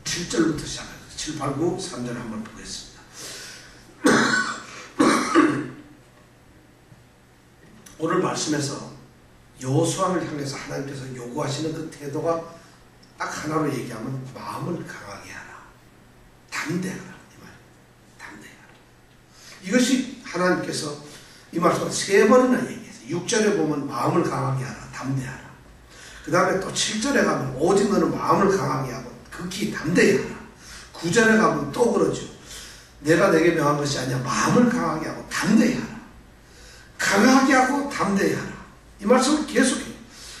7절부터 시작해서 7, 8, 9, 3절 한번 보겠습니다. 오늘 말씀에서 여호수아를 향해서 하나님께서 요구하시는 그 태도가 딱 하나로 얘기하면 마음을 강하게 하라. 담대하라. 이 말. 담대하라. 이것이 하나님께서 이 말씀을 3번이나 얘기했어요. 6절에 보면 마음을 강하게 하라. 담대하라. 그 다음에 또 7절에 가면 오직 너는 마음을 강하게 하고 극히 담대히 하라. 9절에 가면 또 그러죠. 내가 내게 명한 것이 아니야. 마음을 강하게 하고 담대히 하라. 강하게 하고 담대히 하라. 이 말씀을 계속해요.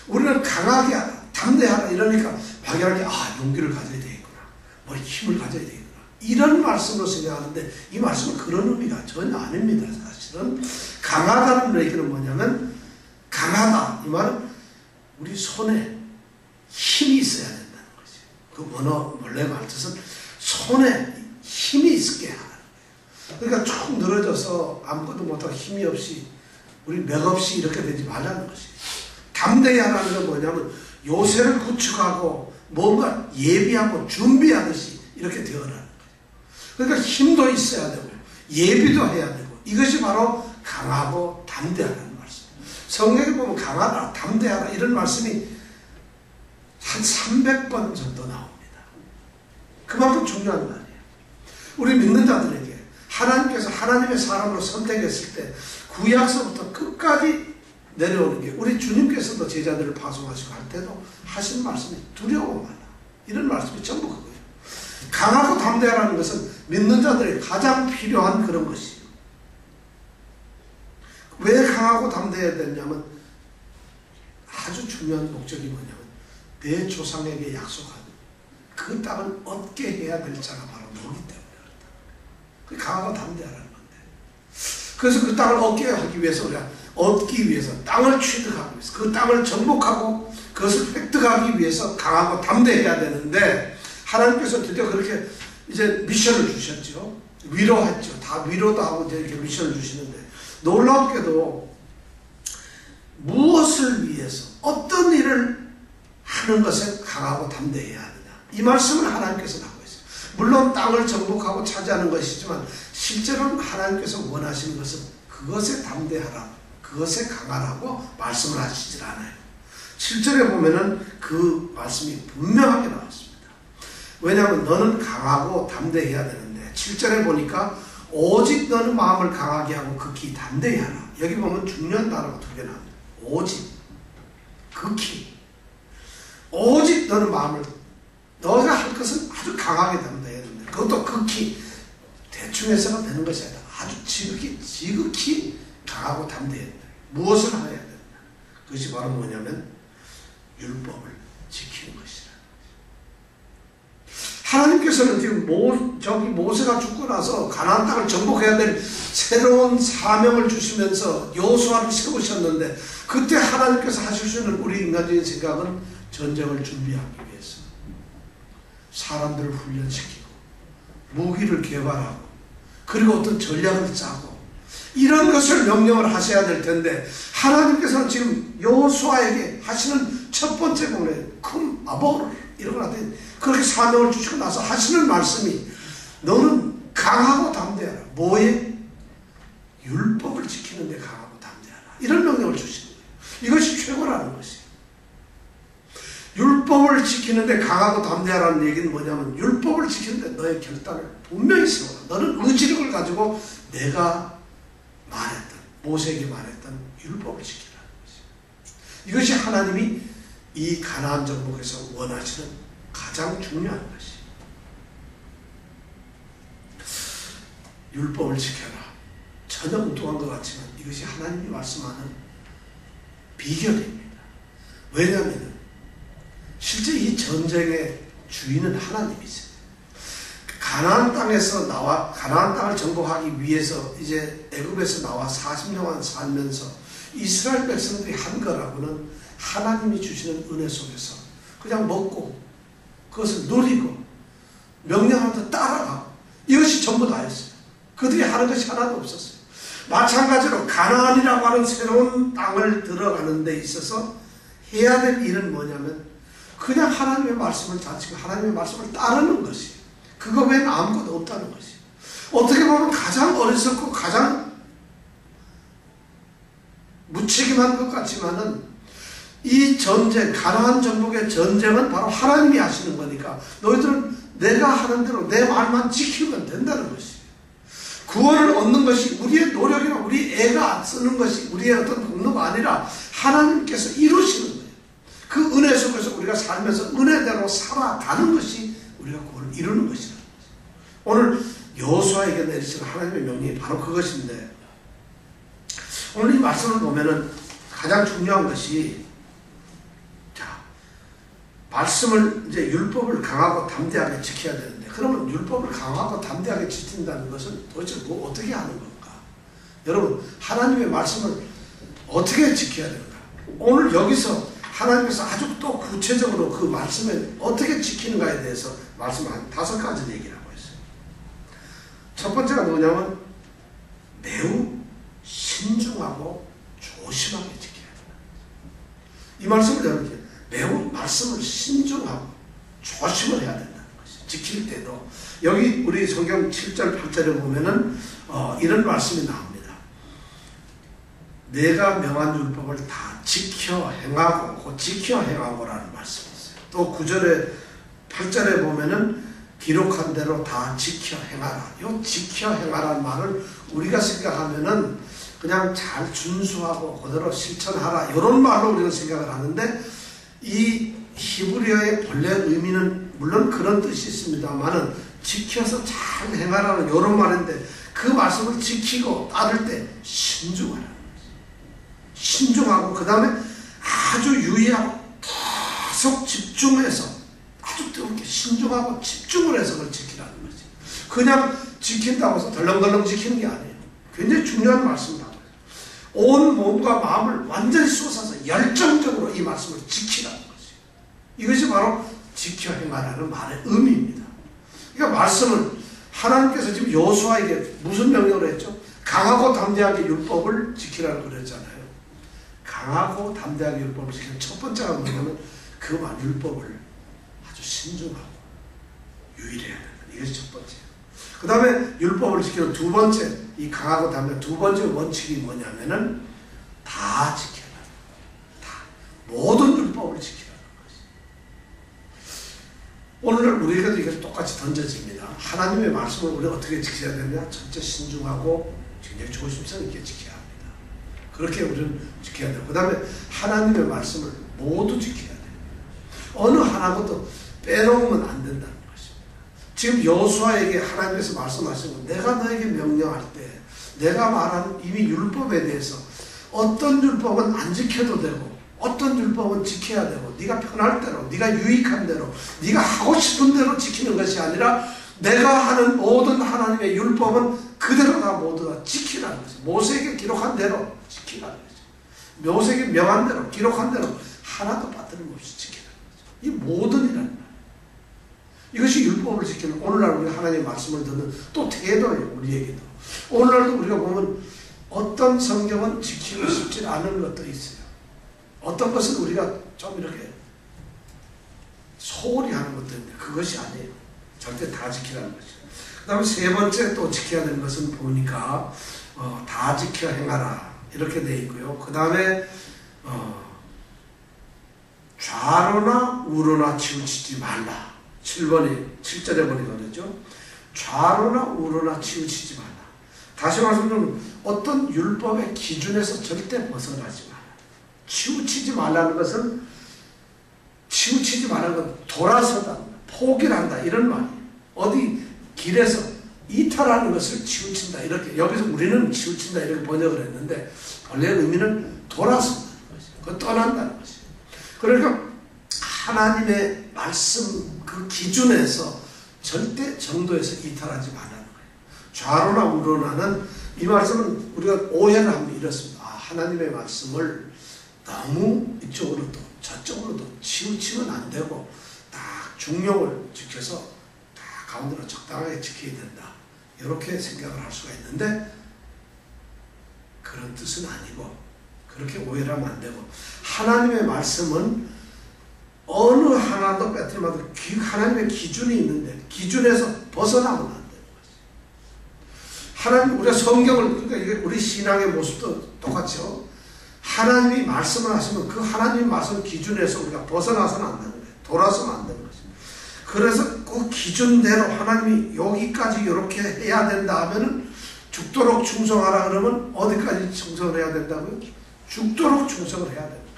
우리는 강하게 하라, 담대하라 이러니까 막연하게 용기를 가져야 되겠구나. 뭐 힘을 가져야 되겠구나. 이런 말씀으로 생각하는데 이 말씀은 그런 의미가 전혀 아닙니다. 사실은 강하다는 얘기는 뭐냐면 강하다. 이 말은 우리 손에 힘이 있어야 된다는 거죠. 그 원래 말 뜻은 손에 힘이 있게 하는 거예요. 그러니까 쭉 늘어져서 아무것도 못하고 힘이 없이 우리 맥없이 이렇게 되지 말라는 것이에요. 담대히 하라는 건 뭐냐면 요새를 구축하고 뭔가 예비하고 준비하듯이 이렇게 되어라는 거예요. 그러니까 힘도 있어야 되고 예비도 해야 되고 이것이 바로 강하고 담대하라는 말씀. 성경에 보면 강하다, 담대하라 이런 말씀이 한 300번 정도 나옵니다. 그만큼 중요한 말이에요. 우리 믿는 자들에게 하나님께서 하나님의 사람으로 선택했을 때 구약서부터 끝까지 내려오는 게 우리 주님께서도 제자들을 파송하시고 할 때도 하신 말씀이 두려워 마라. 이런 말씀이 전부 그거예요. 강하고 담대하라는 것은 믿는 자들에게 가장 필요한 그런 것이에요. 왜 강하고 담대해야 되냐면 아주 중요한 목적이 뭐냐면 내 조상에게 약속한 그 땅을 얻게 해야 될 자가 바로 너기 때문에 그렇다. 그 강하고 담대하라는 건데. 그래서 그 땅을 얻게 하기 위해서 우리가 얻기 위해서 땅을 취득하기 위해서 그 땅을 정복하고 그것을 획득하기 위해서 강하고 담대해야 되는데 하나님께서 드디어 그렇게 이제 미션을 주셨죠. 위로했죠. 다 위로도 하고 이제 이렇게 미션을 주시는데 놀랍게도 무엇을 위해서 어떤 일을 하는 것에 강하고 담대해야 하느냐 이 말씀을 하나님께서 하고 있어요. 물론 땅을 정복하고 차지하는 것이지만 실제로는 하나님께서 원하시는 것은 그것에 담대하라 그것에 강하라고 말씀을 하시질 않아요. 7절에 보면은 그 말씀이 분명하게 나왔습니다. 왜냐하면 너는 강하고 담대해야 되는데 7절에 보니까 오직 너는 마음을 강하게 하고 극히 담대히 하라. 여기 보면 중요한 단어가 2개 나옵니다. 오직, 극히. 오직 너는 마음을 너가 할 것은 아주 강하게 담대해야 된다. 그것도 극히 대충 해서가 되는 것이 아니라 아주 지극히 강하고 담대해야 된다. 무엇을 해야 된다. 그것이 바로 뭐냐면 율법을 지키는 것이라. 하나님께서는 지금 모세가 죽고 나서 가나안 땅을 정복해야 될 새로운 사명을 주시면서 여호수아를 세우셨는데 그때 하나님께서 하실 수 있는 우리 인간적인 생각은 전쟁을 준비하기 위해서 사람들을 훈련시키고 무기를 개발하고 그리고 어떤 전략을 짜고 이런 것을 명령을 하셔야 될 텐데 하나님께서는 지금 여호수아에게 하시는 첫 번째 공례 큰 아보르 이런 걸 하더니 그렇게 사명을 주시고 나서 하시는 말씀이 너는 강하고 담대하라. 뭐에? 율법을 지키는 데 강하고 담대하라. 이런 명령을 주시는 거예요. 이것이 최고라는 것이에요. 율법을 지키는 데 강하고 담대하라는 얘기는 뭐냐면 율법을 지키는 데 너의 결단을 분명히 세워라. 너는 의지력을 가지고 내가 말했던 모세에게 말했던 율법을 지키라는 것이에요. 이것이 하나님이 이 가나안 정복에서 원하시는 가장 중요한 것이 율법을 지켜라. 전혀 엉뚱한 것 같지만 이것이 하나님이 말씀하는 비결입니다. 왜냐하면 실제 이 전쟁의 주인은 하나님이세요. 가나안 땅에서 나와 가나안 땅을 정복하기 위해서 이제 애굽에서 나와 40년간 살면서 이스라엘 백성들이 한 거라고는 하나님이 주시는 은혜 속에서 그냥 먹고 그것을 누리고 명령하는 데 따라가고 이것이 전부 다였어요. 그들이 하는 것이 하나도 없었어요. 마찬가지로 가나안이라고 하는 새로운 땅을 들어가는 데 있어서 해야 될 일은 뭐냐면 그냥 하나님의 말씀을 자치고 하나님의 말씀을 따르는 것이에요. 그거 외에는 아무것도 없다는 것이에요. 어떻게 보면 가장 어리석고 가장 무책임한 것 같지만은 이 전쟁, 가나안 정복의 전쟁은 바로 하나님이 하시는 거니까 너희들은 내가 하는 대로 내 말만 지키면 된다는 것이에요. 구원을 얻는 것이 우리의 노력이나 우리 애가 쓰는 것이 우리의 어떤 공로가 아니라 하나님께서 이루시는 거예요. 그 은혜 속에서 우리가 살면서 은혜대로 살아가는 것이 우리가 구원을 이루는 것이라는 거예요. 오늘 여호수아에게 내리시는 하나님의 명령이 바로 그것인데 오늘 이 말씀을 보면은 가장 중요한 것이 말씀을 이제 율법을 강하고 담대하게 지켜야 되는데 그러면 율법을 강하고 담대하게 지킨다는 것은 도대체 뭐 어떻게 하는 건가? 여러분 하나님의 말씀을 어떻게 지켜야 되는가? 오늘 여기서 하나님께서 아주 또 구체적으로 그 말씀을 어떻게 지키는가에 대해서 말씀 한 5가지 얘기를 하고 있어요. 첫 번째가 뭐냐면 매우 신중하고 조심하게 지켜야 된다. 이 말씀을 여러분 매우 말씀을 신중하고 조심을 해야 된다는 것이죠. 지킬 때도 여기 우리 성경 7절 8절에 보면은 이런 말씀이 나옵니다. 내가 명한 율법을 다 지켜 행하고 지켜 행하고라는 말씀이 있어요. 또 9절에 8절에 보면은 기록한 대로 다 지켜 행하라. 이 지켜 행하라는 말을 우리가 생각하면은 그냥 잘 준수하고 그대로 실천하라 이런 말로 우리가 생각을 하는데 이 히브리어의 본래 의미는 물론 그런 뜻이 있습니다만은 지켜서 잘 행하라는 이런 말인데 그 말씀을 지키고 따를 때 신중하라는 거죠. 신중하고 그 다음에 아주 유의하고 계속 집중해서 아주 이렇게 신중하고 집중을 해서 그걸 지키라는 거지. 그냥 지킨다고 해서 덜렁덜렁 지키는 게 아니에요. 굉장히 중요한 말씀이다. 온 몸과 마음을 완전히 쏟아서 열정적으로 이 말씀을 지키라는 거지. 이것이 바로 지켜 행하라는 말의 의미입니다. 그러니까 말씀은 하나님께서 지금 여호수아에게 무슨 명령을 했죠? 강하고 담대하게 율법을 지키라고 그랬잖아요. 강하고 담대하게 율법을 지키는 첫 번째가 뭐냐면 그 말 율법을 아주 신중하고 유의해야 된다. 이것이 첫 번째예요. 그 다음에 율법을 지키는 두 번째, 이 강하고 담대한 두 번째 원칙이 뭐냐면은 다 지켜라. 다. 모든 율법을 지키라는 것이. 오늘 우리에게도 이것이 똑같이 던져집니다. 하나님의 말씀을 우리가 어떻게 지켜야 되냐? 첫째 신중하고 굉장히 조심성 있게 지켜야 합니다. 그렇게 우리는 지켜야 돼요. 그 다음에 하나님의 말씀을 모두 지켜야 돼요. 어느 하나것도 빼놓으면 안 된다는 것입니다. 지금 여호수아에게 하나님께서 말씀하신 건 내가 너에게 명령할 때 내가 말한 이미 율법에 대해서 어떤 율법은 안 지켜도 되고 어떤 율법은 지켜야 되고 네가 편할 대로 네가 유익한 대로 네가 하고 싶은 대로 지키는 것이 아니라 내가 하는 모든 하나님의 율법은 그대로 다 모두 다 지키라는 거죠. 모세에게 기록한 대로 지키라는 거죠. 모세에게 명한 대로 기록한 대로 하나도 빠뜨림없이 지키라는 거죠. 이 모든이라는 말. 이것이 율법을 지키는 오늘날 우리 하나님의 말씀을 듣는 또 태도예요. 우리에게도. 오늘날도 우리가 보면 어떤 성경은 지키고 싶지 않은 것들이 있어요. 어떤 것은 우리가 좀 이렇게 소홀히 하는 것도 있는데 그것이 아니에요. 절대 다 지키라는 거죠. 그 다음에 세 번째 또 지켜야 되는 것은 보니까 다 지켜 행하라 이렇게 되어 있고요. 그 다음에 좌로나 우로나 치우치지 말라. 7절에 보니까 그러죠. 좌로나 우로나 치우치지 말라. 다시 말씀드리면 어떤 율법의 기준에서 절대 벗어나지 말라. 치우치지 말라는 것은 치우치지 말라는 건 돌아서다, 포기를 한다 이런 말이에요. 어디 길에서 이탈하는 것을 치우친다 이렇게 여기서 우리는 치우친다 이렇게 번역을 했는데 원래 의미는 돌아선다는 것이에요. 그 떠난다는 것이에요. 그러니까 하나님의 말씀 그 기준에서 절대 정도에서 이탈하지 말라는 거예요. 좌로나 우로나는 이 말씀은 우리가 오해를 하면 이렇습니다. 하나님의 말씀을 너무 이쪽으로도 저쪽으로도 치우치면 안 되고 딱 중용을 지켜서 딱 가운데로 적당하게 지켜야 된다. 이렇게 생각을 할 수가 있는데 그런 뜻은 아니고 그렇게 오해를 하면 안 되고 하나님의 말씀은 어느 하나도 빼뜨리면 안 되고 하나님의 기준이 있는데 기준에서 벗어나면 안 되는 거지. 하나님 우리가 성경을 그러니까 이게 우리 신앙의 모습도 똑같죠. 하나님이 말씀을 하시면 그 하나님의 말씀 기준에서 우리가 벗어나서는 안 되는 거예요. 돌아서는 안 되는 거죠. 그래서 그 기준대로 하나님이 여기까지 이렇게 해야 된다 하면은 죽도록 충성하라 그러면 어디까지 충성을 해야 된다고요? 죽도록 충성을 해야 됩니다.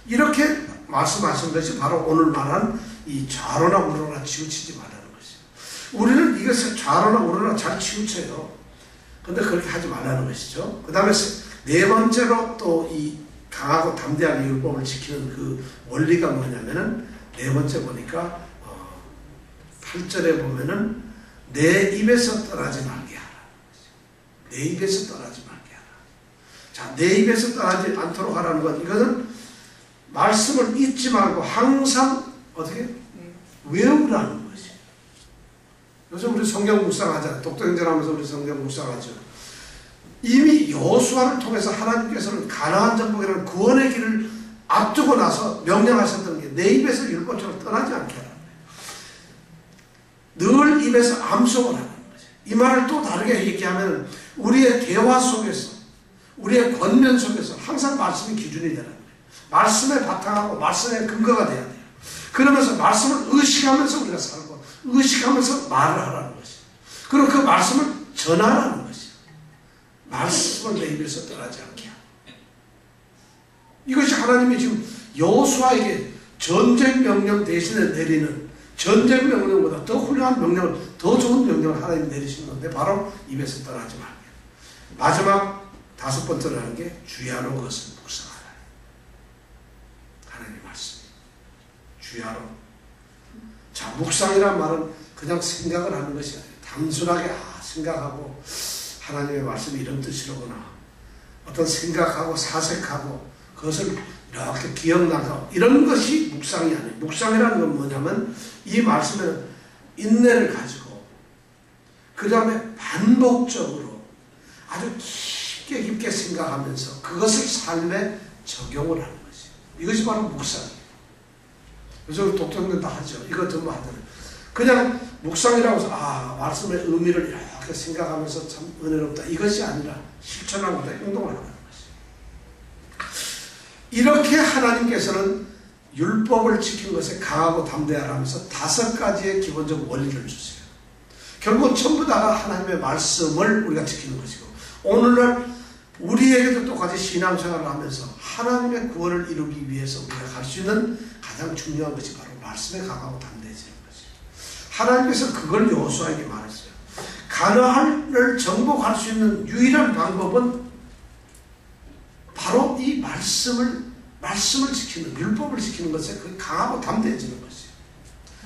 이렇게 말씀하신 것이 바로 오늘 말한 이 좌로나 우로나 치우치지 말라는 것이에요. 우리는 이것을 좌로나 우로나 잘 치우쳐요. 근데 그렇게 하지 말라는 것이죠. 그 다음에 네 번째로 또 이 강하고 담대하게 율법을 지키는 그 원리가 뭐냐면은 네 번째 보니까 8절에 보면은 내 입에서 떠나지 말게 하라. 내 입에서 떠나지 말게 하라. 자, 내 입에서 떠나지 않도록 하라는 것 이것은 말씀을 잊지 말고 항상 어떻게 외우라는 것이. 요즘 우리 성경 묵상하잖아요. 독도행전하면서 우리 성경 묵상하죠. 이미 여호수아를 통해서 하나님께서는 가나안 정복이라는 구원의 길을 앞두고 나서 명령하셨던 게 내 입에서 율법처럼 떠나지 않게 하라는 거예요. 늘 입에서 암송을 하라는 거죠. 이 말을 또 다르게 얘기하면 우리의 대화 속에서 우리의 권면 속에서 항상 말씀이 기준이 되는 거예요. 말씀에 바탕하고 말씀의 근거가 돼야 돼요. 그러면서 말씀을 의식하면서 우리가 살고 의식하면서 말을 하라는 것이에요. 그리고 그 말씀을 전하라는 것이에요. 말씀을 내 입에서 떠나지 않게 하고. 이것이 하나님이 지금 여호수아에게 전쟁 명령 대신에 내리는 전쟁 명령보다 더 훌륭한 명령을 더 좋은 명령을 하나님이 내리신 건데 바로 입에서 떠나지 말게. 마지막 다섯 번째로 하는 게 주야로 그것을 묵상하라. 하나님의 말씀. 주야로. 자, 묵상이란 말은 그냥 생각을 하는 것이 아니에요. 단순하게 생각하고 하나님의 말씀이 이런 뜻이로구나. 어떤 생각하고 사색하고 그것을 이렇게 기억나고 이런 것이 묵상이 아니에요. 묵상이라는 건 뭐냐면 이 말씀에는 인내를 가지고 그 다음에 반복적으로 아주 깊게 생각하면서 그것을 삶에 적용을 하는 것이에요. 이것이 바로 묵상이에요. 그래서 독자들은 다 하죠. 이거 전부 하잖아요. 그냥 묵상이라고 해서 말씀의 의미를 이렇게 생각하면서 참 은혜롭다. 이것이 아니라 실천하고 행동을 하는 것이에요. 이렇게 하나님께서는 율법을 지키는 것에 강하고 담대하라면서 5가지의 기본적 원리를 주세요. 결국 전부 다가 하나님의 말씀을 우리가 지키는 것이고 오늘날 우리에게도 똑같이 신앙생활을 하면서 하나님의 구원을 이루기 위해서 우리가 갈 수 있는 가장 중요한 것이 바로 말씀에 강하고 담대해지는 것이에요. 하나님께서 그걸 여호수아에게 말했어요. 가나안을 정복할 수 있는 유일한 방법은 바로 이 말씀을 지키는, 율법을 지키는 것에 강하고 담대해지는 것이에요.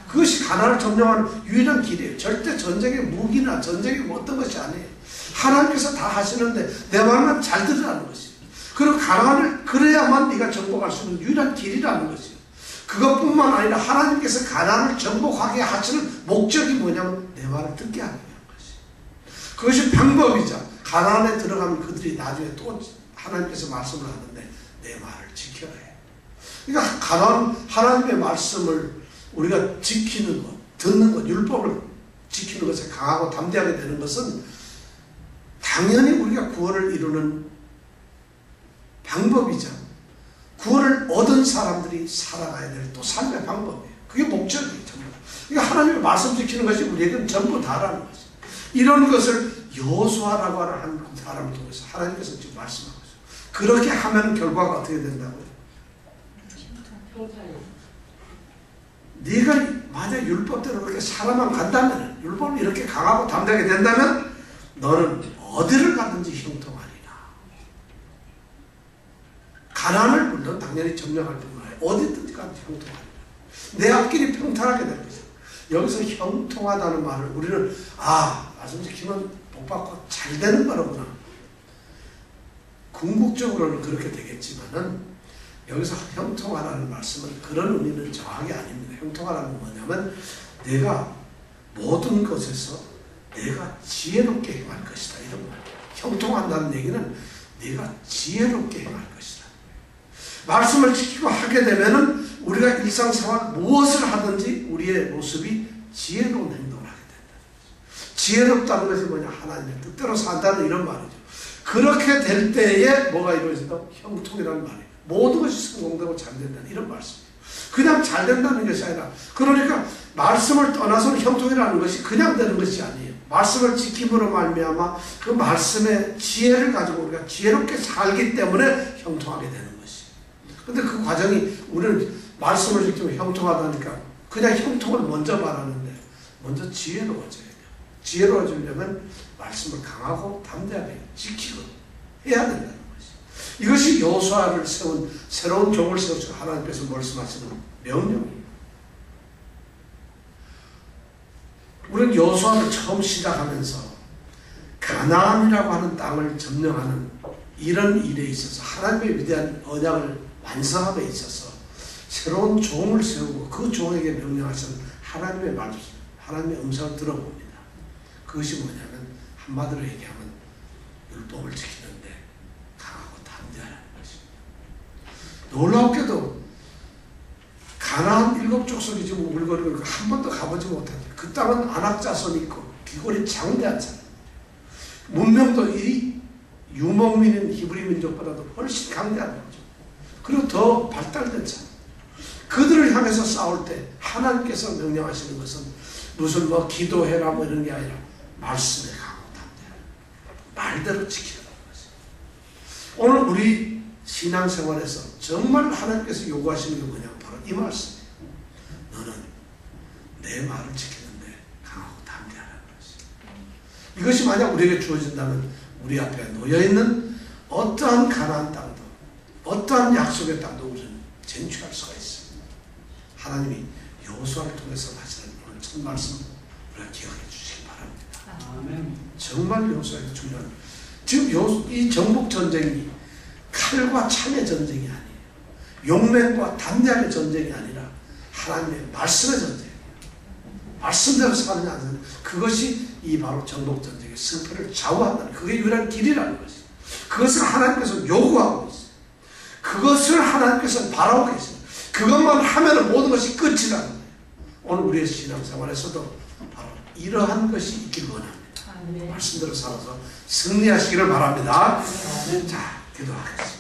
그것이 가나안을 점령하는 유일한 길이에요. 절대 전쟁의 무기나 전쟁의 어떤 것이 아니에요. 하나님께서 다 하시는데 내 말만 잘 들으라는 것이에요. 그리고 가나안을 그래야만 네가 정복할 수 있는 유일한 길이라는 것이에요. 그것뿐만 아니라 하나님께서 가나안을 정복하게 하시는 목적이 뭐냐면 내 말을 듣게 하기 위한 것이에요. 그것이 방법이죠. 가나안에 들어가면 그들이 나중에 또 하나님께서 말씀을 하는데 내 말을 지켜야 해요. 그러니까 가나안 하나님의 말씀을 우리가 지키는 것, 듣는 것, 율법을 지키는 것에 강하고 담대하게 되는 것은 당연히 우리가 구원을 이루는 방법이죠. 구원을 얻은 사람들이 살아가야 될 또 삶의 방법이에요. 그게 목적이에요. 전부 다. 그러니까 하나님의 말씀 지키는 것이 우리에게는 전부 다라는 거죠. 이런 것을 여호수아라고 하는 사람을 통해서 하나님께서 지금 말씀하고 있어요. 그렇게 하면 결과가 어떻게 된다고요? 네가 만약 율법대로 그렇게 살아만 간다면, 율법을 이렇게 강하고 담대하게 된다면 너는 어디를 가든지 형통하리라. 가난을 물론 당연히 점령할 뿐만 아니라 어디든지 가도 형통하리라. 내 앞길이 평탄하게 될 거죠. 여기서 형통하다는 말을 우리는 말씀 지키면 복받고 잘 되는 거로구나. 궁극적으로는 그렇게 되겠지만은 여기서 형통하라는 말씀은 그런 의미는 정확히 아닙니다. 형통하라는 건 뭐냐면 내가 모든 것에서 내가 지혜롭게 행할 것이다. 이런 말이에요. 형통한다는 얘기는 내가 지혜롭게 행할 것이다. 말씀을 지키고 하게 되면은 우리가 일상생활 무엇을 하든지 우리의 모습이 지혜로운 행동을 하게 된다. 지혜롭다는 것이 뭐냐? 하나님의 뜻대로 산다는 이런 말이죠. 그렇게 될 때에 뭐가 이루어진다? 형통이라는 말이에요. 모든 것이 성공되고 잘 된다는 이런 말씀이에요. 그냥 잘 된다는 것이 아니라 그러니까 말씀을 떠나서는 형통이라는 것이 그냥 되는 것이 아니에요. 말씀을 지킴으로 말미암아 그 말씀의 지혜를 가지고 우리가 지혜롭게 살기 때문에 형통하게 되는 것이에요. 근데 그 과정이 우리는 말씀을 지키면 형통하다니까 그냥 형통을 먼저 말하는데 먼저 지혜로워져야 돼요. 지혜로워지려면 말씀을 강하고 담대하게 지키고 해야 된다는 것이에요. 이것이 여호수아를 세운 새로운 종을 세우시고 하나님께서 말씀하시는 명령입니다. 우리는 여호수아를 처음 시작하면서 가나안이라고 하는 땅을 점령하는 이런 일에 있어서 하나님의 위대한 언약을 완성함에 있어서 새로운 종을 세우고 그 종에게 명령하신 하나님의 말씀, 하나님의 음성을 들어봅니다. 그것이 뭐냐면 한마디로 얘기하면 율법을 지키는데 강하고 담대하라는 것입니다. 놀랍게도 가나안 7족속이 지금 우글거리고 한 번도 가보지 못한 그 땅은 안악자손이 있고 귀골이 장대한 사람, 문명도 이 유목민인 히브리 민족보다도 훨씬 강대한 거죠. 그리고 더 발달된 사람, 그들을 향해서 싸울 때 하나님께서 명령하시는 것은 무슨 기도해라 이런 게 아니라 말씀에 강하고 담대하라, 말대로 지키라는 것이에요. 오늘 우리 신앙생활에서 정말 하나님께서 요구하시는 게 뭐냐면 바로 이 말씀이에요. 너는 내 말을 지키는데 강하고 담대하라는 것이에요. 이것이 만약 우리에게 주어진다면 우리 앞에 놓여있는 어떠한 가나안 땅도 어떠한 약속의 땅도 우리는 쟁취할 수가 있습니다. 하나님이 여호수아를 통해서 하시는 오늘 첫 말씀 우리가 기억해 주시기 바랍니다. 아멘. 정말 여호수아에게 중요한, 지금 이 정복 전쟁이 칼과 창의 전쟁이 아니에요. 용맹과 담대함의 전쟁이 아니라 하나님의 말씀의 전쟁이에요. 말씀대로 사느냐 안 사느냐, 그것이 이 바로 정복 전쟁의 승패를 좌우한다는, 그게 유일한 길이라는 것이에요. 그것을 하나님께서 요구하고 있어요. 그것을 하나님께서 바라고 계십니다. 그것만 하면 모든 것이 끝이라는 거예요. 오늘 우리의 신앙생활에서도 바로 이러한 것이 있길 원합니다. 말씀대로 살아서 승리하시기를 바랍니다. 자, 기도하겠습니다.